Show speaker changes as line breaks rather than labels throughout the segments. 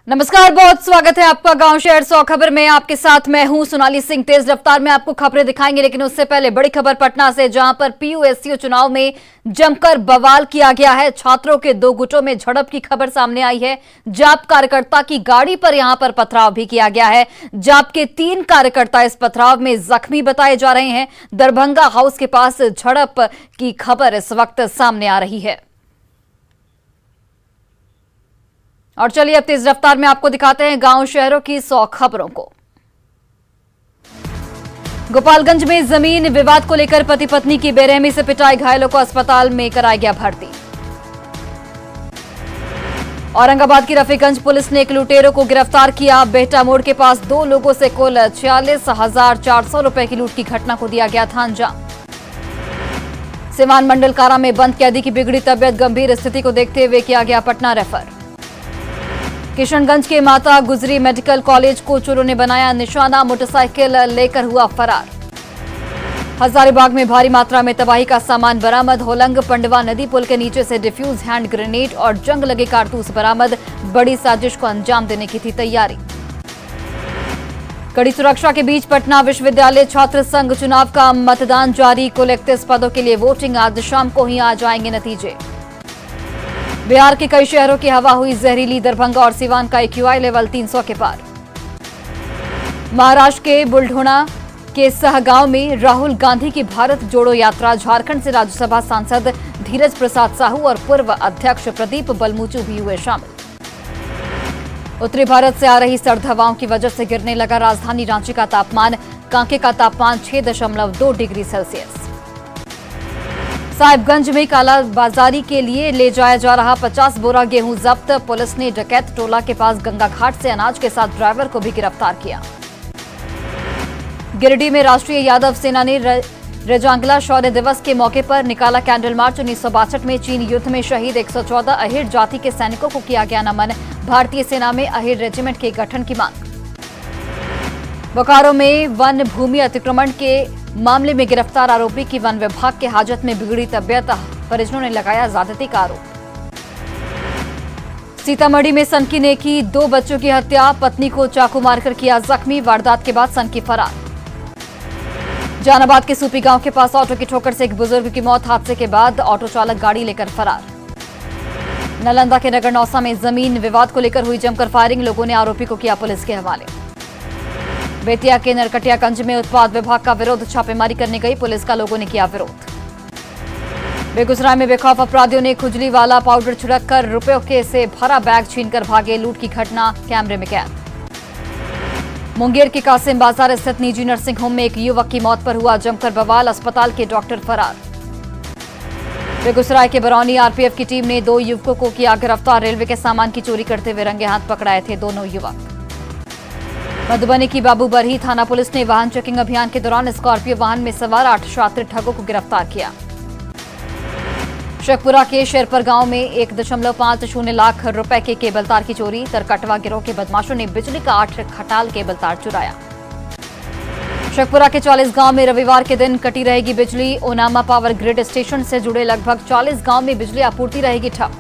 नमस्कार, बहुत स्वागत है आपका गांव शहर 100 खबर में। आपके साथ मैं हूं सोनाली सिंह। तेज रफ्तार में आपको खबरें दिखाएंगे, लेकिन उससे पहले बड़ी खबर पटना से, जहां पर पीयूएसयू चुनाव में जमकर बवाल किया गया है। छात्रों के दो गुटों में झड़प की खबर सामने आई है। जाप कार्यकर्ता की गाड़ी पर यहां पर पथराव भी किया गया है। जाप के 3 कार्यकर्ता इस पथराव में जख्मी बताए जा रहे हैं। दरभंगा हाउस के पास झड़प की खबर इस वक्त सामने आ रही है। और चलिए अब तेज रफ्तार में आपको दिखाते हैं गांव शहरों की 100 खबरों को। गोपालगंज में जमीन विवाद को लेकर पति पत्नी की बेरहमी से पिटाई, घायलों को अस्पताल में कराया गया भर्ती। औरंगाबाद की रफीगंज पुलिस ने एक लुटेरों को गिरफ्तार किया। बेहटा मोड़ के पास 2 लोगों से कुल 46,400 रुपए की लूट की घटना को दिया गया था अंजाम। सिवान मंडल कारा में बंद कैदी की बिगड़ी तबियत, गंभीर स्थिति को देखते हुए किया गया पटना रेफर। किशनगंज के माता गुजरी मेडिकल कॉलेज को चोरों ने बनाया निशाना, मोटरसाइकिल लेकर हुआ फरार। हजारीबाग में भारी मात्रा में तबाही का सामान बरामद। होलंग पंडवा नदी पुल के नीचे से डिफ्यूज हैंड ग्रेनेड और जंग लगे कारतूस बरामद। बड़ी साजिश को अंजाम देने की थी तैयारी। कड़ी सुरक्षा के बीच पटना विश्वविद्यालय छात्र संघ चुनाव का मतदान जारी। कुल 31 पदों के लिए वोटिंग, आज शाम को ही आ जाएंगे नतीजे। बिहार के कई शहरों की हवा हुई जहरीली, दरभंगा और सिवान का AQI लेवल 300 के पार। महाराष्ट्र के बुलढाना के सहगांव में राहुल गांधी की भारत जोड़ो यात्रा। झारखंड से राज्यसभा सांसद धीरज प्रसाद साहू और पूर्व अध्यक्ष प्रदीप बलमूचू भी हुए शामिल। उत्तरी भारत से आ रही सर्द हवाओं की वजह से गिरने लगा राजधानी रांची का तापमान। कांके का तापमान 6.2 डिग्री सेल्सियस। साहिबगंज में कालाबाजारी के लिए ले जाया जा रहा 50 बोरा गेहूं जब्त। पुलिस ने डकैत टोला के पास गंगा घाट से अनाज के साथ ड्राइवर को भी गिरफ्तार किया। गिरिडीह में राष्ट्रीय यादव सेना ने रेजांगला शौर्य दिवस के मौके पर निकाला कैंडल मार्च। 1962 में चीन युद्ध में शहीद 114 अहिर जाति के सैनिकों को किया गया नमन। भारतीय सेना में अहिर रेजिमेंट के गठन की मांग। बोकारो में वन भूमि अतिक्रमण के मामले में गिरफ्तार आरोपी की वन विभाग के हाजत में बिगड़ी तबियत, परिजनों ने लगाया ज्यादती का आरोप। सीतामढ़ी में सनकी ने की 2 बच्चों की हत्या, पत्नी को चाकू मारकर किया जख्मी। वारदात के बाद सनकी फरार। जहानाबाद के सूपी गांव के पास ऑटो की ठोकर से एक बुजुर्ग की मौत, हादसे के बाद ऑटो चालक गाड़ी लेकर फरार। नालंदा के नगर नौसा में जमीन विवाद को लेकर हुई जमकर फायरिंग, लोगों ने आरोपी को किया पुलिस के हवाले। बेतिया के नरकटियागंज में उत्पाद विभाग का विरोध, छापेमारी करने गई पुलिस का लोगों ने किया विरोध। बेगूसराय में बेखौफ अपराधियों ने खुजली वाला पाउडर छिड़ककर रुपयों के से भरा बैग छीनकर भागे, लूट की घटना कैमरे में कैद। मुंगेर के कासिम बाजार स्थित निजी नर्सिंग होम में एक युवक की मौत पर हुआ जमकर बवाल, अस्पताल के डॉक्टर फरार। बेगूसराय के बरौनी आरपीएफ की टीम ने 2 युवकों को किया गिरफ्तार। रेलवे के सामान की चोरी करते हुए रंगे हाथ पकड़ाए थे दोनों युवक। मधुबनी की बाबूबरही थाना पुलिस ने वाहन चेकिंग अभियान के दौरान स्कॉर्पियो वाहन में सवार 8 शातिर ठगों को गिरफ्तार किया। शेखपुरा के शेरपर गांव में 1.50 लाख रुपए के केबल तार की चोरी। तरकटवा गिरोह के बदमाशों ने बिजली का 8 खटाल केबल तार चुराया। शेखपुरा के 40 गांव में रविवार के दिन कटी रहेगी बिजली। ओनामा पावर ग्रिड स्टेशन से जुड़े लगभग 40 गांव में बिजली आपूर्ति रहेगी ठप।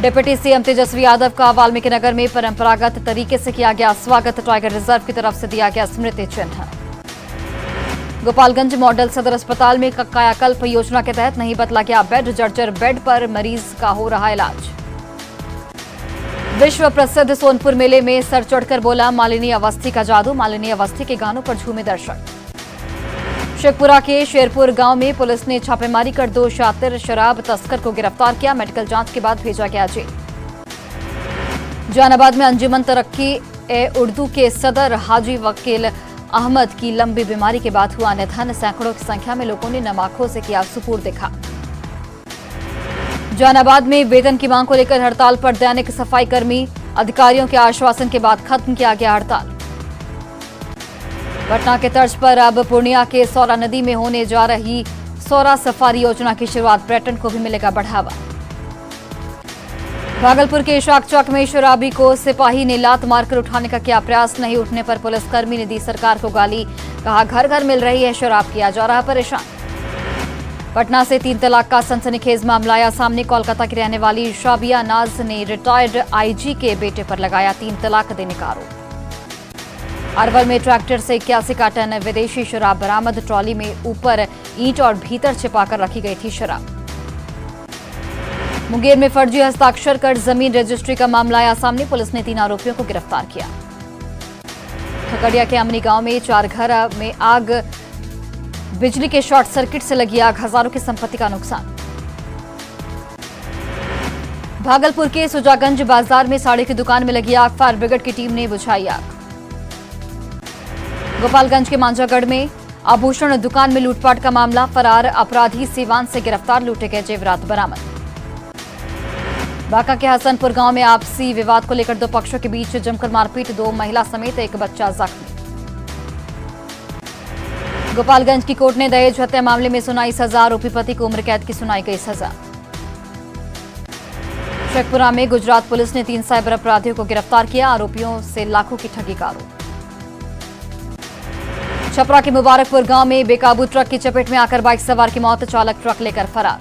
डिप्टी सीएम तेजस्वी यादव का वाल्मीकि नगर में परंपरागत तरीके से किया गया स्वागत। टाइगर रिजर्व की तरफ से दिया गया स्मृति चिन्ह। गोपालगंज मॉडल सदर अस्पताल में कायाकल्प योजना के तहत नहीं बदला गया बेड, जर्जर बेड पर मरीज का हो रहा इलाज। विश्व प्रसिद्ध सोनपुर मेले में सर चढ़कर बोला मालिनी अवस्थी का जादू। मालिनी अवस्थी के गानों पर झूमे दर्शक। शेखपुरा के शेरपुर गांव में पुलिस ने छापेमारी कर 2 शातिर शराब तस्कर को गिरफ्तार किया। मेडिकल जांच के बाद भेजा गया जेल। जहानाबाद में अंजुमन तरक्की उर्दू के सदर हाजी वकील अहमद की लंबी बीमारी के बाद हुआ निधन। सैकड़ों की संख्या में लोगों ने नम आंखों से किया सुपुर्द खा। जहानाबाद में वेतन की मांग को लेकर हड़ताल पर दैनिक सफाई कर्मी, अधिकारियों के आश्वासन के बाद खत्म किया गया हड़ताल। पटना के तर्ज पर अब पूर्णिया के सौरा नदी में होने जा रही सौरा सफारी योजना की शुरुआत, पर्यटन को भी मिलेगा बढ़ावा। भागलपुर के इशाक चौक में शराबी को सिपाही ने लात मारकर उठाने का किया प्रयास, नहीं उठने पर पुलिसकर्मी ने दी सरकार को गाली। कहा घर घर मिल रही है शराब, किया जा रहा परेशान। पटना से 3 तलाक का सनसनीखेज मामला आया सामने। कोलकाता की रहने वाली शाबिया नाज ने रिटायर्ड आईजी के बेटे पर लगाया 3 तलाक देने का आरोप। अरवल में ट्रैक्टर से 81 कार्टन विदेशी शराब बरामद। ट्रॉली में ऊपर ईंट और भीतर छिपाकर रखी गई थी शराब। मुंगेर में फर्जी हस्ताक्षर कर जमीन रजिस्ट्री का मामला आया सामने। पुलिस ने 3 आरोपियों को गिरफ्तार किया। खगड़िया के अमनी गांव में 4 घर में आग, बिजली के शॉर्ट सर्किट से लगी आग, हजारों की संपत्ति का नुकसान। भागलपुर के सुजागंज बाजार में साड़ी की दुकान में लगी आग, फायर ब्रिगेड की टीम ने बुझाई आग। गोपालगंज के मांझागढ़ में आभूषण दुकान में लूटपाट का मामला, फरार अपराधी सीवान से गिरफ्तार, लूटे गए जेवरात बरामद। बांका के हसनपुर गांव में आपसी विवाद को लेकर 2 पक्षों के बीच जमकर मारपीट, 2 महिला समेत 1 बच्चा जख्मी। गोपालगंज की कोर्ट ने दहेज हत्या मामले में सुनाई सजा, आरोपी पति को उम्र कैद की सुनाई गई सजा। शेखपुरा में गुजरात पुलिस ने 3 साइबर अपराधियों को गिरफ्तार किया, आरोपियों से लाखों की ठगी का आरोप। छपरा के मुबारकपुर गांव में बेकाबू ट्रक की चपेट में आकर बाइक सवार की मौत, चालक ट्रक लेकर फरार।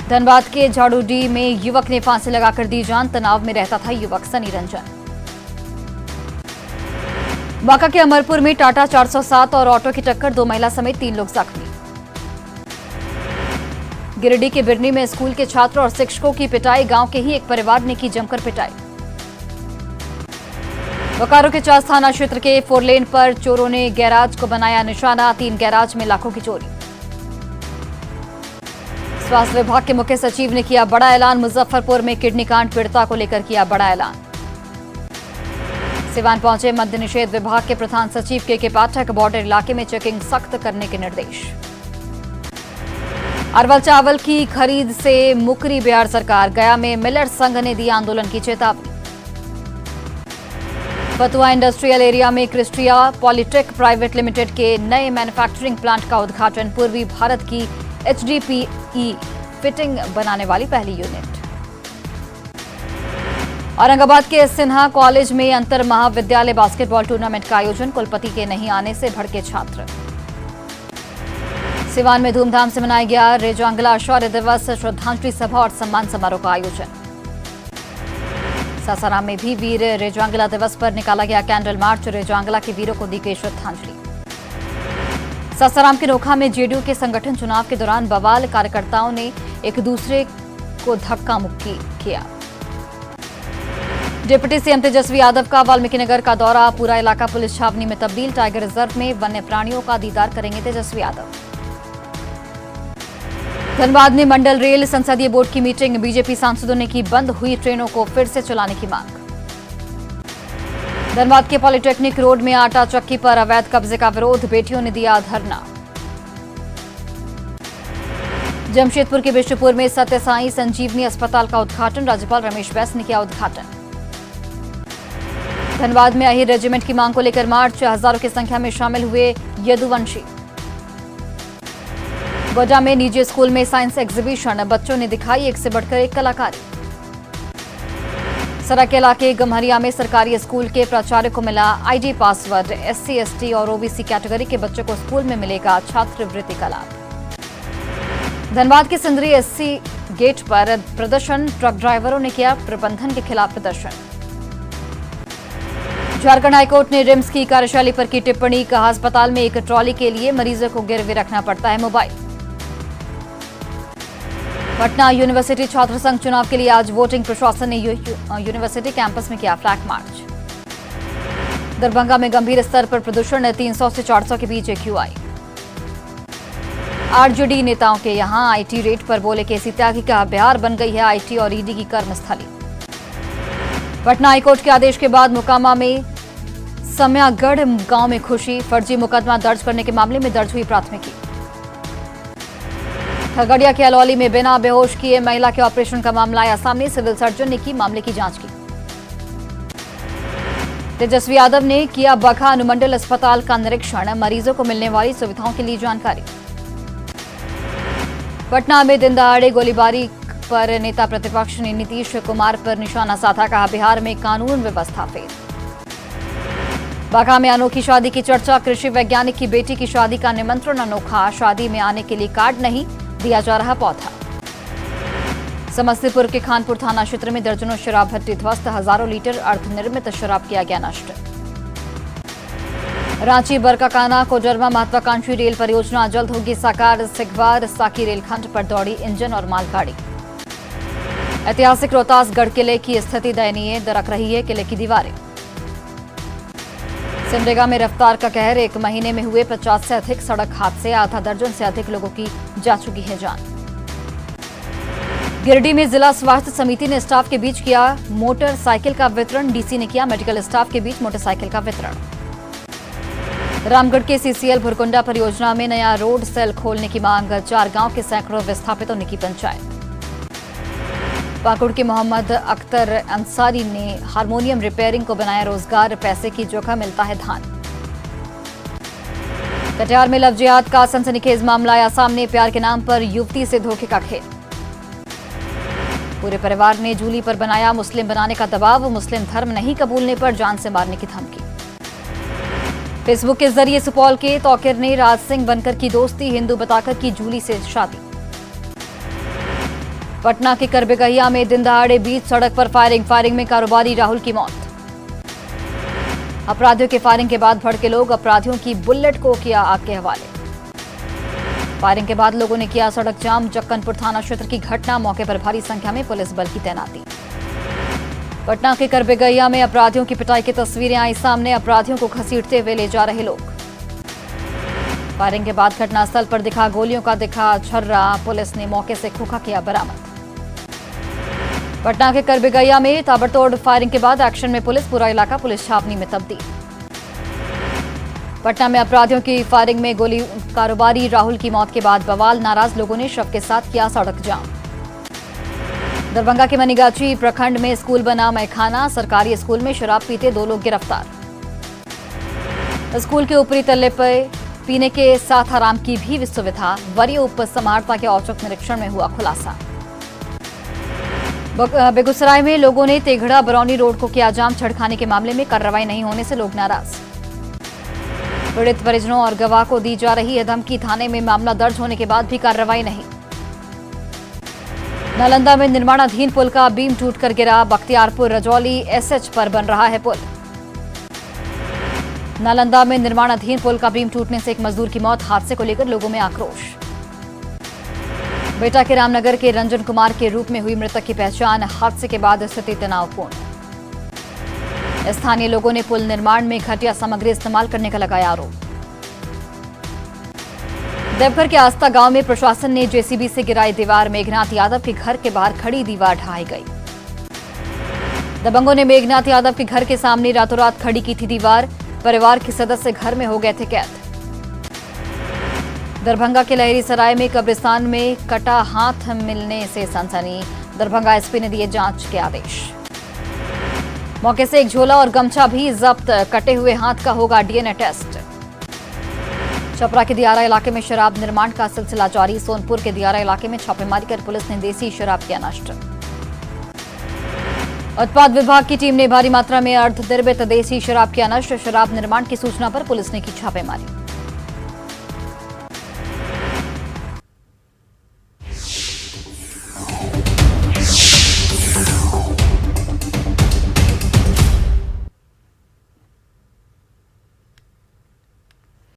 धनबाद के झाड़ूडीह में युवक ने फांसी लगाकर दी जान, तनाव में रहता था युवक सनी रंजन। बांका के अमरपुर में टाटा 407 और ऑटो की टक्कर, 2 महिला समेत 3 लोग जख्मी। गिरिडीह के बिरनी में स्कूल के छात्र और शिक्षकों की पिटाई, गांव के ही एक परिवार ने की जमकर पिटाई। बोकारो के चास थाना क्षेत्र के 4 लेन पर चोरों ने गैराज को बनाया निशाना, 3 गैराज में लाखों की चोरी। स्वास्थ्य विभाग के मुख्य सचिव ने किया बड़ा ऐलान, मुजफ्फरपुर में किडनी कांड पीड़िता को लेकर किया बड़ा ऐलान। सिवान पहुंचे मद्य निषेध विभाग के प्रधान सचिव के पाठक, बॉर्डर इलाके में चेकिंग सख्त करने के निर्देश। अरवल चावल की खरीद से मुकरी बिहार सरकार, गया में मिलर संघ ने दी आंदोलन की चेतावनी। फतुहा इंडस्ट्रियल एरिया में क्रिस्टिया पॉलिटेक प्राइवेट लिमिटेड के नए मैन्युफैक्चरिंग प्लांट का उद्घाटन, पूर्वी भारत की HDPE फिटिंग बनाने वाली पहली यूनिट। औरंगाबाद के सिन्हा कॉलेज में अंतर महाविद्यालय बास्केटबॉल टूर्नामेंट का आयोजन, कुलपति के नहीं आने से भड़के छात्र। सिवान में धूमधाम से मनाया गया रेजांगला शौर्य दिवस, श्रद्धांजलि सभा और सम्मान समारोह का आयोजन। सासाराम में भी वीर रेजांगला दिवस पर निकाला गया कैंडल मार्च, रेजांगला के वीरों को दी गई श्रद्धांजलि। सासाराम के नोखा में जेडीयू के संगठन चुनाव के दौरान बवाल, कार्यकर्ताओं ने एक दूसरे को धक्का मुक्की किया। डिप्टी सीएम तेजस्वी यादव का वाल्मीकिनगर का दौरा, पूरा इलाका पुलिस छावनी में तब्दील, टाइगर रिजर्व में वन्य प्राणियों का दीदार करेंगे तेजस्वी यादव। धनबाद में मंडल रेल संसदीय बोर्ड की मीटिंग, बीजेपी सांसदों ने की बंद हुई ट्रेनों को फिर से चलाने की मांग। धनबाद के पॉलिटेक्निक रोड में आटा चक्की पर अवैध कब्जे का विरोध, बेटियों ने दिया धरना। जमशेदपुर के बिशुपुर में सत्य साई संजीवनी अस्पताल का उद्घाटन, राज्यपाल रमेश बैस ने किया उद्घाटन। धनबाद में अहिर रेजिमेंट की मांग को लेकर मार्च, हजारों की संख्या में शामिल हुए यदुवंशी। गोड्डा में निजी स्कूल में साइंस एग्जीबिशन, बच्चों ने दिखाई एक से बढ़कर एक कलाकारी। सरायकेला के गम्हरिया में सरकारी स्कूल के प्राचार्य को मिला आईडी पासवर्ड, SC ST और OBC कैटेगरी के बच्चों को स्कूल में मिलेगा छात्रवृत्ति का लाभ। धनबाद के सिंदरी SC गेट पर प्रदर्शन, ट्रक ड्राइवरों ने किया प्रबंधन के खिलाफ प्रदर्शन। झारखंड हाईकोर्ट ने रिम्स की कार्यशैली पर की टिप्पणी, कहा अस्पताल में एक ट्रॉली के लिए मरीजों को गिरवी रखना पड़ता है मोबाइल। पटना यूनिवर्सिटी छात्र संघ चुनाव के लिए आज वोटिंग, प्रशासन ने यूनिवर्सिटी कैंपस में किया फ्लैग मार्च। दरभंगा में गंभीर स्तर पर प्रदूषण, 300 से 400 के बीच AQI। RJD नेताओं के यहां IT रेट पर बोले केसी त्यागी, का बिहार बन गई है IT और ED की कर्मस्थली। पटना हाईकोर्ट के आदेश के बाद मोकामा में समयागढ़ गांव में खुशी, फर्जी मुकदमा दर्ज करने के मामले में दर्ज हुई प्राथमिकी। खगड़िया के अलौली में बिना बेहोश किए महिला के ऑपरेशन का मामला आया सामने, सिविल सर्जन ने की मामले की जांच की। तेजस्वी यादव ने किया बखा अनुमंडल अस्पताल का निरीक्षण, मरीजों को मिलने वाली सुविधाओं के लिए जानकारी। पटना में दिन दहाड़े गोलीबारी पर नेता प्रतिपक्ष ने नीतीश कुमार पर निशाना साधा, कहा बिहार में कानून व्यवस्था फेल। बाघा में अनोखी शादी की चर्चा। कृषि वैज्ञानिक की बेटी की शादी का निमंत्रण अनोखा। शादी में आने के लिए कार्ड नहीं, दिया जा रहा पौधा। समस्तीपुर के खानपुर थाना क्षेत्र में दर्जनों शराब भट्टी ध्वस्त। हजारों लीटर अर्धनिर्मित शराब किया गया नष्ट। रांची बरकाकाना कोडरमा महत्वाकांक्षी रेल परियोजना जल्द होगी साकार। सिगवार साकी रेलखंड पर दौड़ी इंजन और मालगाड़ी। ऐतिहासिक रोहतासगढ़ किले की स्थिति दयनीय, दरक रही है किले की दीवारें। सिमडेगा में रफ्तार का कहर। एक महीने में हुए 50 से अधिक सड़क हादसे। आधा दर्जन से अधिक लोगों की जा चुकी है जान। गिरिडीह में जिला स्वास्थ्य समिति ने स्टाफ के बीच किया मोटरसाइकिल का वितरण। डीसी ने किया मेडिकल स्टाफ के बीच मोटरसाइकिल का वितरण। रामगढ़ के सीसीएल भुरकुंडा परियोजना में नया रोड सेल खोलने की मांग। 4 गांव के सैकड़ों विस्थापितों ने की पंचायत। पाकुड़ के मोहम्मद अख्तर अंसारी ने हारमोनियम रिपेयरिंग को बनाया रोजगार। पैसे की जोखिम मिलता है धान। कटिहार में लव जिहाद का सनसनीखेज मामला आया सामने। प्यार के नाम पर युवती से धोखे का खेल। पूरे परिवार ने जूली पर बनाया मुस्लिम बनाने का दबाव। मुस्लिम धर्म नहीं कबूलने पर जान से मारने की धमकी। फेसबुक के जरिए सुपौल के तौकीर ने राज सिंह बनकर की दोस्ती। हिंदू बताकर की जूली से शादी। पटना के करबेगहिया में दिन दहाड़े बीच सड़क पर फायरिंग में कारोबारी राहुल की मौत। अपराधियों के फायरिंग के बाद भड़के लोग। अपराधियों की बुलेट को किया आग के हवाले। फायरिंग के बाद लोगों ने किया सड़क जाम। जक्कनपुर थाना क्षेत्र की घटना। मौके पर भारी संख्या में पुलिस बल की तैनाती। पटना के करबेगहिया में अपराधियों की पिटाई की तस्वीरें आई सामने। अपराधियों को घसीटते हुए ले जा रहे लोग। फायरिंग के बाद घटनास्थल पर दिखा गोलियों का दिखा छर्रा। पुलिस ने मौके से खोखा किया बरामद। पटना के करबेगहिया में ताबड़तोड़ फायरिंग के बाद एक्शन में पुलिस। पूरा इलाका पुलिस छावनी में तब्दील। पटना में अपराधियों की फायरिंग में गोली। कारोबारी राहुल की मौत के बाद बवाल। नाराज लोगों ने शव के साथ किया सड़क जाम। दरभंगा के मनीगाछी प्रखंड में स्कूल बना मैखाना। सरकारी स्कूल में शराब पीते 2 लोग गिरफ्तार। स्कूल के ऊपरी तल्ले पर पीने के साथ आराम की भी सुविधा। वरीय उप समाहर्ता के औचक निरीक्षण में हुआ खुलासा। बेगूसराय में लोगों ने तेघड़ा बरौनी रोड को किया जाम। छेड़खानी के मामले में कार्रवाई नहीं होने से लोग नाराज। पीड़ित परिजनों और गवाह को दी जा रही है धमकी। थाने में मामला दर्ज होने के बाद भी कार्रवाई नहीं। नालंदा में निर्माणाधीन पुल का बीम टूटकर गिरा। बख्तियारपुर रजौली एसएच पर बन रहा है पुल। नालंदा में निर्माणाधीन पुल का बीम टूटने से एक मजदूर की मौत। हादसे को लेकर लोगों में आक्रोश। बेटा के रामनगर के रंजन कुमार के रूप में हुई मृतक की पहचान। हादसे के बाद स्थिति तनावपूर्ण। स्थानीय लोगों ने पुल निर्माण में घटिया सामग्री इस्तेमाल करने का लगाया आरोप। देवघर के आस्था गांव में प्रशासन ने जेसीबी से गिराई दीवार। मेघनाथ यादव के घर के बाहर खड़ी दीवार ढहाई गई। दबंगों ने मेघनाथ यादव के घर के सामने रातों रात खड़ी की थी दीवार। परिवार के सदस्य घर में हो गए थे कैद। दरभंगा के लहरी सराय में कब्रिस्तान में कटा हाथ मिलने से सनसनी। दरभंगा एसपी ने दिए जांच के आदेश। मौके से एक झोला और गमछा भी जब्त। कटे हुए हाथ का होगा डीएनए टेस्ट। छपरा के दियारा इलाके में शराब निर्माण का सिलसिला जारी। सोनपुर के दियारा इलाके में छापेमारी कर पुलिस ने देसी शराब किया नष्ट। उत्पाद विभाग की टीम ने भारी मात्रा में अर्धनिर्मित देसी शराब किया नष्ट। शराब निर्माण की सूचना पर पुलिस ने की छापेमारी।